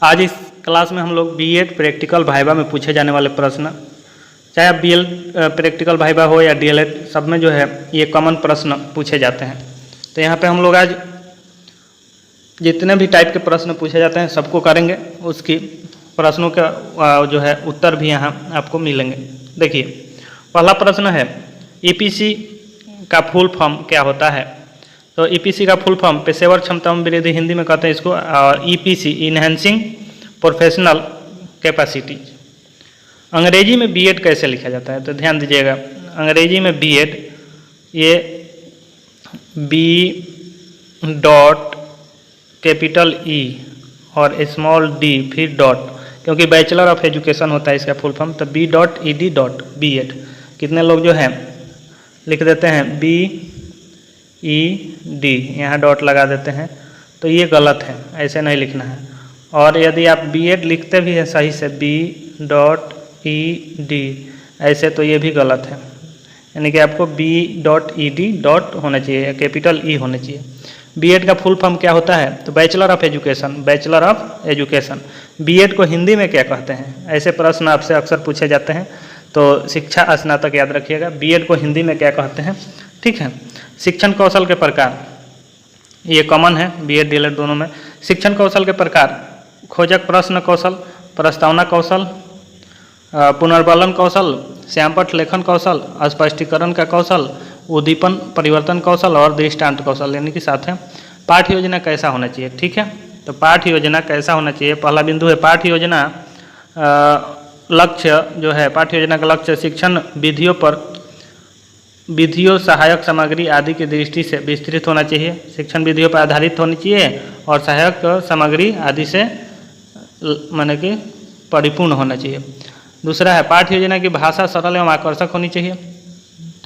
आज इस क्लास में हम लोग बीएड प्रैक्टिकल वाइवा में पूछे जाने वाले प्रश्न, चाहे आप बीएड प्रैक्टिकल वाइवा हो या डीएलएड, सब में जो है ये कॉमन प्रश्न पूछे जाते हैं। तो यहाँ पे हम लोग आज जितने भी टाइप के प्रश्न पूछे जाते हैं सबको करेंगे, उसकी प्रश्नों का जो है उत्तर भी यहाँ आपको मिलेंगे। देखिए पहला प्रश्न है ईपीसी का फुल फॉर्म क्या होता है। तो ईपीसी का फुल फॉर्म पेशेवर क्षमता में वृद्धि हिंदी में कहते हैं इसको, और ईपीसी इनहेंसिंग प्रोफेशनल कैपेसिटीज। अंग्रेजी में बीएड कैसे लिखा जाता है, तो ध्यान दीजिएगा अंग्रेजी में बीएड ये बी डॉट कैपिटल ई और स्मॉल डी फिर डॉट, क्योंकि बैचलर ऑफ एजुकेशन होता है इसका फुल फॉर्म, तो B dot E D dot B Ed. कितने लोग जो हैं लिख देते हैं बी ई डी, यहाँ डॉट लगा देते हैं, तो ये गलत है, ऐसे नहीं लिखना है। और यदि आप बी एड लिखते भी हैं सही से बी डॉट ई डी ऐसे, तो ये भी गलत है, यानी कि आपको B dot E D dot होना चाहिए, कैपिटल ई होना चाहिए। बीएड का फुल फॉर्म क्या होता है, तो bachelor of education, bachelor of education. B Ed को हिंदी में क्या कहते हैं, ऐसे प्रश्न आपसे अक्सर पूछे जाते हैं, तो शिक्षा स्नातक याद रखिएगा, बीएड को हिंदी में क्या कहते हैं। ठीक है। शिक्षण कौशल के प्रकार, ये कॉमन है बीएड डीएलएड दोनों में। शिक्षण कौशल के प्रकार खोजक प्रश्न कौशल, प्रस्तावना कौशल, पुनर्बलन कौशल, श्यामपट्ट लेखन कौशल, स्पष्टीकरण का कौशल, उद्दीपन परिवर्तन कौशल और दृष्टांत कौशल, यानी कि साथ है पाठ्य योजना कैसा होना चाहिए। ठीक है, तो पाठ्य योजना कैसा होना चाहिए, पहला बिंदु है पाठ्य योजना लक्ष्य जो है, पाठ्य योजना का लक्ष्य शिक्षण विधियों सहायक सामग्री आदि की दृष्टि से विस्तृत होना चाहिए, शिक्षण विधियों पर आधारित होनी चाहिए और सहायक सामग्री आदि से माने कि परिपूर्ण होना चाहिए। दूसरा है पाठ्य योजना की भाषा सरल एवं आकर्षक होनी चाहिए।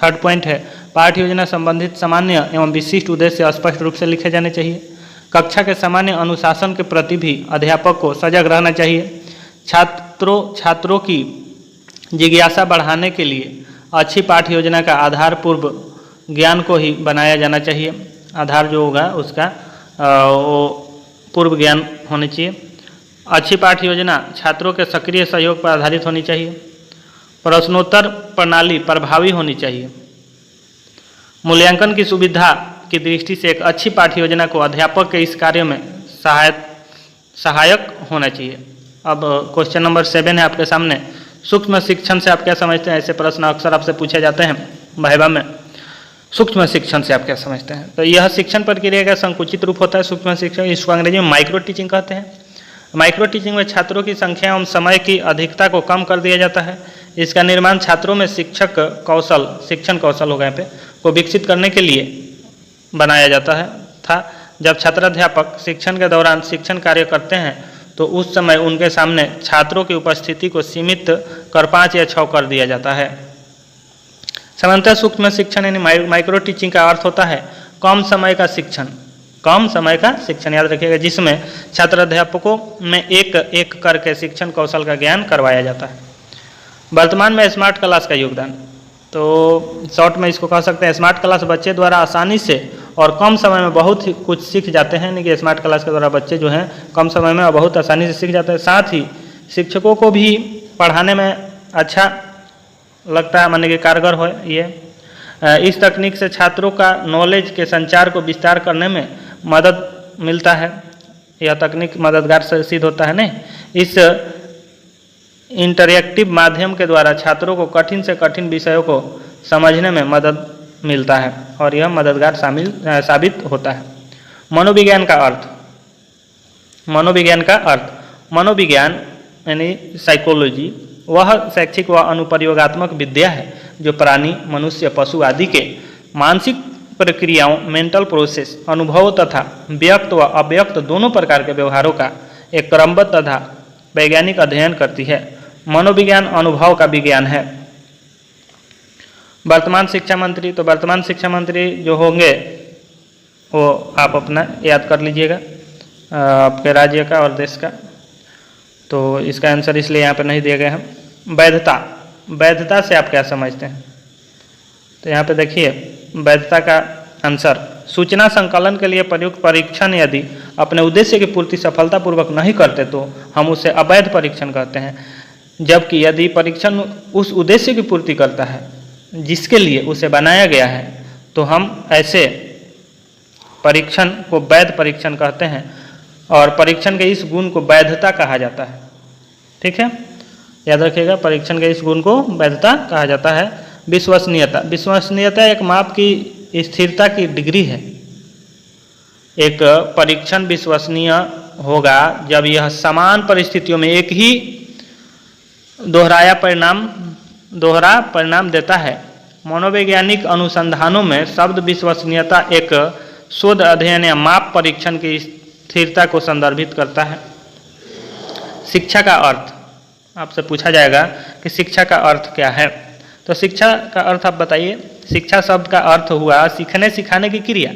थर्ड पॉइंट है पाठ्य योजना संबंधित सामान्य एवं विशिष्ट उद्देश्य स्पष्ट रूप से लिखे जाने चाहिए। कक्षा के सामान्य अनुशासन के प्रति भी अध्यापक को सजग रहना चाहिए। छात्रों की जिज्ञासा बढ़ाने के लिए अच्छी पाठ्य योजना का आधार पूर्व ज्ञान को ही बनाया जाना चाहिए। आधार जो होगा उसका वो पूर्व ज्ञान होनी चाहिए। अच्छी पाठ्य योजना छात्रों के सक्रिय सहयोग पर आधारित होनी चाहिए। प्रश्नोत्तर प्रणाली प्रभावी होनी चाहिए। मूल्यांकन की सुविधा की दृष्टि से एक अच्छी पाठ्य योजना को अध्यापक के इस कार्य में सहायक होना चाहिए। अब क्वेश्चन नंबर 7 है आपके सामने, सूक्ष्म शिक्षण से आप क्या समझते हैं। ऐसे प्रश्न अक्सर आपसे पूछे जाते हैं वाइवा में। सूक्ष्म शिक्षण से आप क्या समझते हैं, तो यह शिक्षण प्रक्रिया का संकुचित रूप होता है सूक्ष्म शिक्षण, इसको अंग्रेजी में माइक्रो टीचिंग कहते हैं। माइक्रो टीचिंग में छात्रों की संख्या एवं समय की अधिकता को कम कर दिया जाता है। इसका निर्माण छात्रों में शिक्षण कौशल होगा यहाँ पे, को विकसित करने के लिए बनाया जाता है था। जब छात्राध्यापक शिक्षण के दौरान शिक्षण कार्य करते हैं तो उस समय उनके सामने छात्रों की उपस्थिति को सीमित कर 5 या 6 कर दिया जाता है। सामान्यतः सूक्ष्म शिक्षण यानी माइक्रो टीचिंग का अर्थ होता है कम समय का शिक्षण याद रखिएगा, जिसमें छात्राध्यापकों में एक एक करके शिक्षण कौशल का ज्ञान करवाया जाता है। वर्तमान में स्मार्ट क्लास का योगदान, तो शॉर्ट में इसको कह सकते हैं स्मार्ट क्लास बच्चे द्वारा आसानी से और कम समय में बहुत ही कुछ सीख जाते हैं, यानी कि स्मार्ट क्लास के द्वारा बच्चे जो हैं कम समय में बहुत आसानी से सीख जाते हैं। साथ ही शिक्षकों को भी पढ़ाने में अच्छा लगता है, माने कि कारगर हो ये। इस तकनीक से छात्रों का नॉलेज के संचार को विस्तार करने में मदद मिलता है। यह तकनीक मददगार सिद्ध होता है। नहीं, इस इंटरैक्टिव माध्यम के द्वारा छात्रों को कठिन से कठिन विषयों को समझने में मदद मिलता है और यह मददगार साबित होता है। मनोविज्ञान का अर्थ, मनोविज्ञान यानी साइकोलॉजी वह शैक्षिक व अनुप्रयोगात्मक विद्या है जो प्राणी, मनुष्य, पशु आदि के मानसिक प्रक्रियाओं, मेंटल प्रोसेस, अनुभव तथा व्यक्त व अव्यक्त दोनों प्रकार के व्यवहारों का एक क्रमबद्ध तथा वैज्ञानिक अध्ययन करती है। मनोविज्ञान अनुभव का विज्ञान है। वर्तमान शिक्षा मंत्री, तो वर्तमान शिक्षा मंत्री जो होंगे वो आप अपना याद कर लीजिएगा, आपके राज्य का और देश का। तो इसका आंसर इसलिए यहाँ पर नहीं दिए गए हैं। वैधता से आप क्या समझते हैं, तो यहाँ पे देखिए वैधता का आंसर सूचना संकलन के लिए प्रयुक्त परीक्षण यदि अपने उद्देश्य की पूर्ति सफलतापूर्वक नहीं करते तो हम उसे अवैध परीक्षण कहते हैं। जबकि यदि परीक्षण उस उद्देश्य की पूर्ति करता है जिसके लिए उसे बनाया गया है तो हम ऐसे परीक्षण को वैध परीक्षण कहते हैं और परीक्षण के इस गुण को वैधता कहा जाता है। ठीक है, याद रखिएगा, परीक्षण के इस गुण को वैधता कहा जाता है। विश्वसनीयता, विश्वसनीयता एक माप की स्थिरता की डिग्री है। एक परीक्षण विश्वसनीय होगा जब यह समान परिस्थितियों में एक ही दोहरा परिणाम देता है। मनोवैज्ञानिक अनुसंधानों में शब्द विश्वसनीयता एक शोध अध्ययन या माप परीक्षण की स्थिरता को संदर्भित करता है। शिक्षा का अर्थ, आपसे पूछा जाएगा कि शिक्षा का अर्थ क्या है, तो शिक्षा का अर्थ आप बताइए। शिक्षा शब्द का अर्थ हुआ सीखने सिखाने की क्रिया,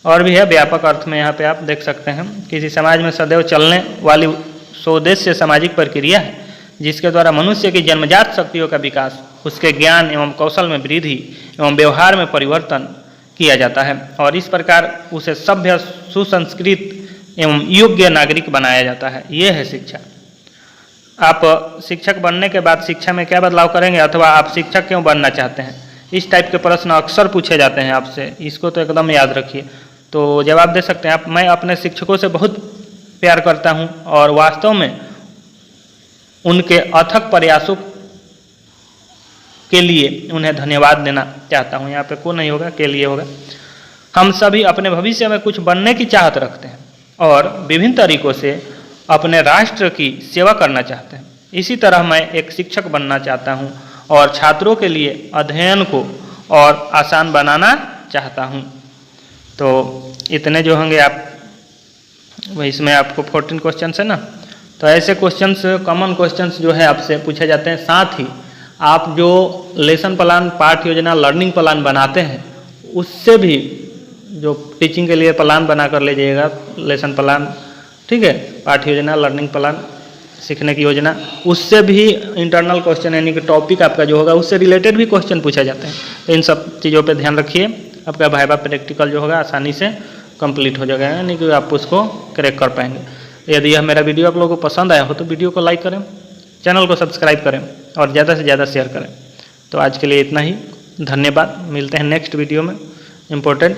और भी है व्यापक अर्थ में, यहाँ पे आप देख सकते हैं। किसी समाज में सदैव चलने वाली स्वोद्देश्य सामाजिक प्रक्रिया है जिसके द्वारा मनुष्य की जन्मजात शक्तियों का विकास, उसके ज्ञान एवं कौशल में वृद्धि एवं व्यवहार में परिवर्तन किया जाता है और इस प्रकार उसे सभ्य, सुसंस्कृत एवं योग्य नागरिक बनाया जाता है। ये है शिक्षा। आप शिक्षक बनने के बाद शिक्षा में क्या बदलाव करेंगे, अथवा आप शिक्षक क्यों बनना चाहते हैं, इस टाइप के प्रश्न अक्सर पूछे जाते हैं आपसे। इसको तो एकदम याद रखिए, तो जवाब दे सकते हैं आप। मैं अपने शिक्षकों से बहुत प्यार करता हूं और वास्तव में उनके अथक प्रयासों के लिए उन्हें धन्यवाद देना चाहता हूं। यहाँ पे को नहीं होगा, के लिए होगा। हम सभी अपने भविष्य में कुछ बनने की चाहत रखते हैं और विभिन्न तरीकों से अपने राष्ट्र की सेवा करना चाहते हैं। इसी तरह मैं एक शिक्षक बनना चाहता हूं और छात्रों के लिए अध्ययन को और आसान बनाना चाहता हूं। तो इतने जो होंगे आप, इसमें आपको 14 क्वेश्चन है ना, तो ऐसे क्वेश्चंस, कॉमन क्वेश्चंस जो है आपसे पूछे जाते हैं। साथ ही आप जो लेसन प्लान, पाठ योजना, लर्निंग प्लान बनाते हैं उससे भी, जो टीचिंग के लिए प्लान बना कर ले जाइएगा, लेसन प्लान, ठीक है, पाठ योजना, लर्निंग प्लान, सीखने की योजना, उससे भी इंटरनल क्वेश्चन यानी कि टॉपिक आपका जो होगा उससे रिलेटेड भी क्वेश्चन पूछे जाते हैं। तो इन सब चीज़ों पे ध्यान रखिए, आपका वाइवा प्रैक्टिकल जो होगा आसानी से कंप्लीट हो जाएगा, यानी कि आप उसको क्रैक कर पाएंगे। यदि यह मेरा वीडियो आप लोगों को पसंद आया हो तो वीडियो को लाइक करें, चैनल को सब्सक्राइब करें और ज़्यादा से ज़्यादा शेयर करें। तो आज के लिए इतना ही, धन्यवाद। मिलते हैं नेक्स्ट वीडियो में इम्पोर्टेंट